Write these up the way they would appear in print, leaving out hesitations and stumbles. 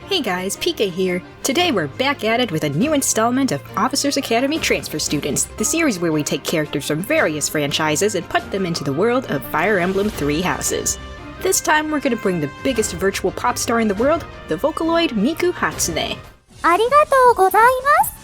Hey guys, PK here. Today we're back at it with a new installment of Officers Academy Transfer Students, the series where we take characters from various franchises and put them into the world of Fire Emblem Three Houses. This time we're going to bring the biggest virtual pop star in the world, the Vocaloid Miku Hatsune. Arigatou gozaimasu!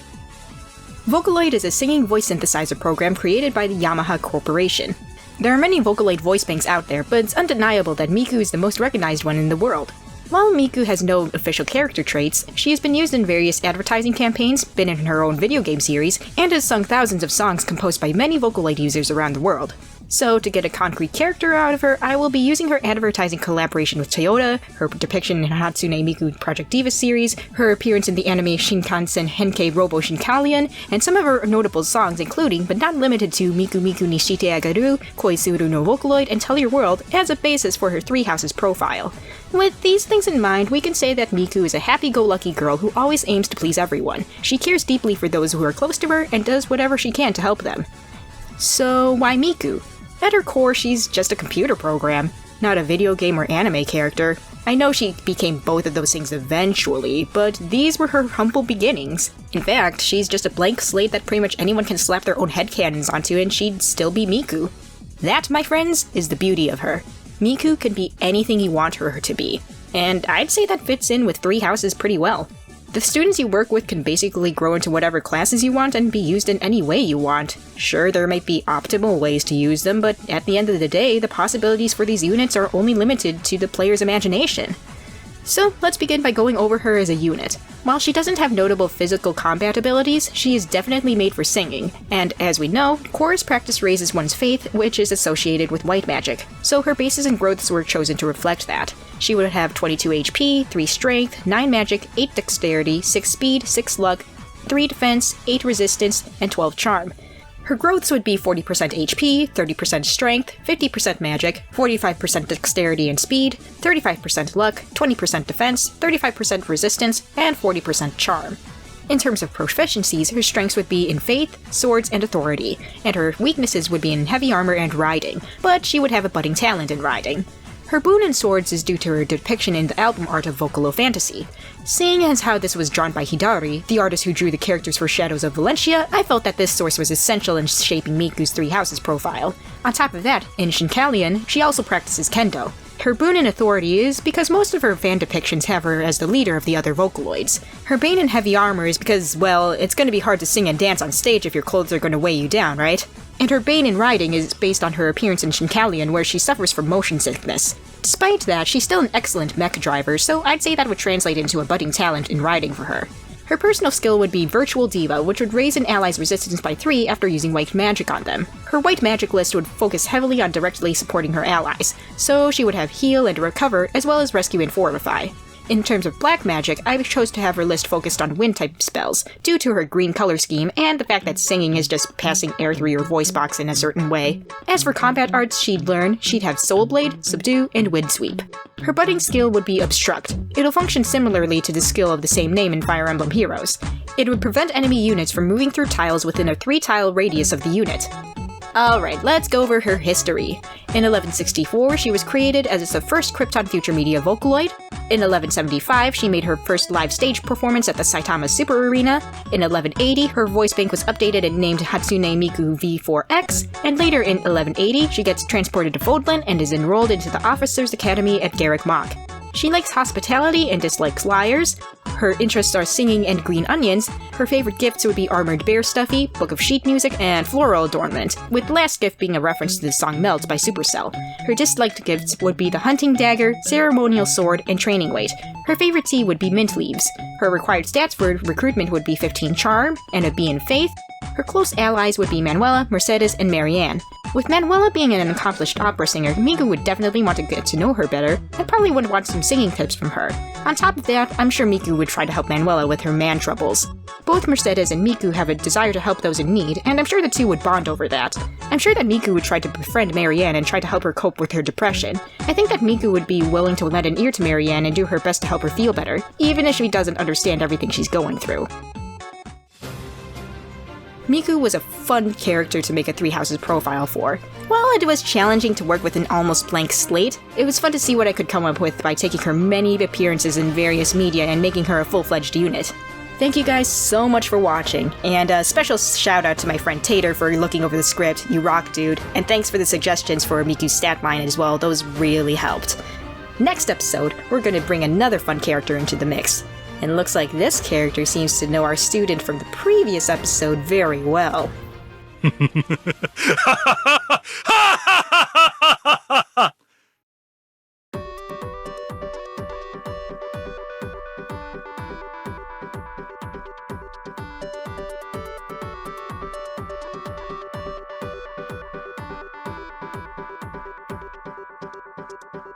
Vocaloid is a singing voice synthesizer program created by the Yamaha Corporation. There are many Vocaloid voice banks out there, but it's undeniable that Miku is the most recognized one in the world. While Miku has no official character traits, she has been used in various advertising campaigns, been in her own video game series, and has sung thousands of songs composed by many Vocaloid users around the world. So, to get a concrete character out of her, I will be using her advertising collaboration with Toyota, her depiction in Hatsune Miku Project Diva series, her appearance in the anime Shinkansen Henkei Robo Shinkalion, and some of her notable songs including, but not limited to, Miku Miku ni Shite Agaru, Koisuru no Vocaloid, and Tell Your World as a basis for her Three Houses profile. With these things in mind, we can say that Miku is a happy-go-lucky girl who always aims to please everyone. She cares deeply for those who are close to her and does whatever she can to help them. So, why Miku? At her core, she's just a computer program, not a video game or anime character. I know she became both of those things eventually, but these were her humble beginnings. In fact, she's just a blank slate that pretty much anyone can slap their own headcanons onto and she'd still be Miku. That, my friends, is the beauty of her. Miku can be anything you want her to be, and I'd say that fits in with Three Houses pretty well. The students you work with can basically grow into whatever classes you want and be used in any way you want. Sure, there might be optimal ways to use them, but at the end of the day, the possibilities for these units are only limited to the player's imagination. So, let's begin by going over her as a unit. While she doesn't have notable physical combat abilities, she is definitely made for singing, and as we know, chorus practice raises one's faith, which is associated with white magic, so her bases and growths were chosen to reflect that. She would have 22 HP, 3 strength, 9 magic, 8 dexterity, 6 speed, 6 luck, 3 defense, 8 resistance, and 12 charm. Her growths would be 40% HP, 30% strength, 50% magic, 45% dexterity and speed, 35% luck, 20% defense, 35% resistance, and 40% charm. In terms of proficiencies, her strengths would be in faith, swords, and authority, and her weaknesses would be in heavy armor and riding, but she would have a budding talent in riding. Her boon in swords is due to her depiction in the album art of Vocalo Fantasy. Seeing as how this was drawn by Hidari, the artist who drew the characters for Shadows of Valentia, I felt that this source was essential in shaping Miku's Three Houses profile. On top of that, in Shinkalion, she also practices kendo. Her boon in authority is because most of her fan depictions have her as the leader of the other Vocaloids. Her bane in heavy armor is because, well, it's going to be hard to sing and dance on stage if your clothes are going to weigh you down, right? And her bane in riding is based on her appearance in Shinkalion, where she suffers from motion sickness. Despite that, she's still an excellent mech driver, so I'd say that would translate into a budding talent in riding for her. Her personal skill would be Virtual Diva, which would raise an ally's resistance by 3 after using white magic on them. Her white magic list would focus heavily on directly supporting her allies, so she would have Heal and Recover, as well as Rescue and Fortify. In terms of black magic, I chose to have her list focused on wind-type spells, due to her green color scheme and the fact that singing is just passing air through your voice box in a certain way. As for combat arts she'd learn, she'd have Soul Blade, Subdue, and Wind Sweep. Her budding skill would be Obstruct. It'll function similarly to the skill of the same name in Fire Emblem Heroes. It would prevent enemy units from moving through tiles within a 3-tile radius of the unit. Alright, let's go over her history. In 1164, she was created as the first Krypton Future Media Vocaloid. In 1175, she made her first live stage performance at the Saitama Super Arena. In 1180, her voice bank was updated and named Hatsune Miku V4X, and later in 1180, she gets transported to Fodlan and is enrolled into the Officers Academy at Garrick Mach. She likes hospitality and dislikes liars. Her interests are singing and green onions. Her favorite gifts would be Armored Bear Stuffy, Book of Sheet Music, and Floral Adornment, with the last gift being a reference to the song Melt by Supercell. Her disliked gifts would be the Hunting Dagger, Ceremonial Sword, and Training Weight. Her favorite tea would be Mint Leaves. Her required stats for recruitment would be 15 Charm, and a B in Faith. Her close allies would be Manuela, Mercedes, and Marianne. With Manuela being an accomplished opera singer, Miku would definitely want to get to know her better, and probably would want some singing tips from her. On top of that, I'm sure Miku would try to help Manuela with her man troubles. Both Mercedes and Miku have a desire to help those in need, and I'm sure the two would bond over that. I'm sure that Miku would try to befriend Marianne and try to help her cope with her depression. I think that Miku would be willing to lend an ear to Marianne and do her best to help her feel better, even if she doesn't understand everything she's going through. Miku was a fun character to make a Three Houses profile for. While it was challenging to work with an almost blank slate, it was fun to see what I could come up with by taking her many appearances in various media and making her a full-fledged unit. Thank you guys so much for watching, and a special shout out to my friend Tater for looking over the script. You rock, dude. And thanks for the suggestions for Miku's stat line as well, those really helped. Next episode, we're gonna bring another fun character into the mix. And looks like this character seems to know our student from the previous episode very well.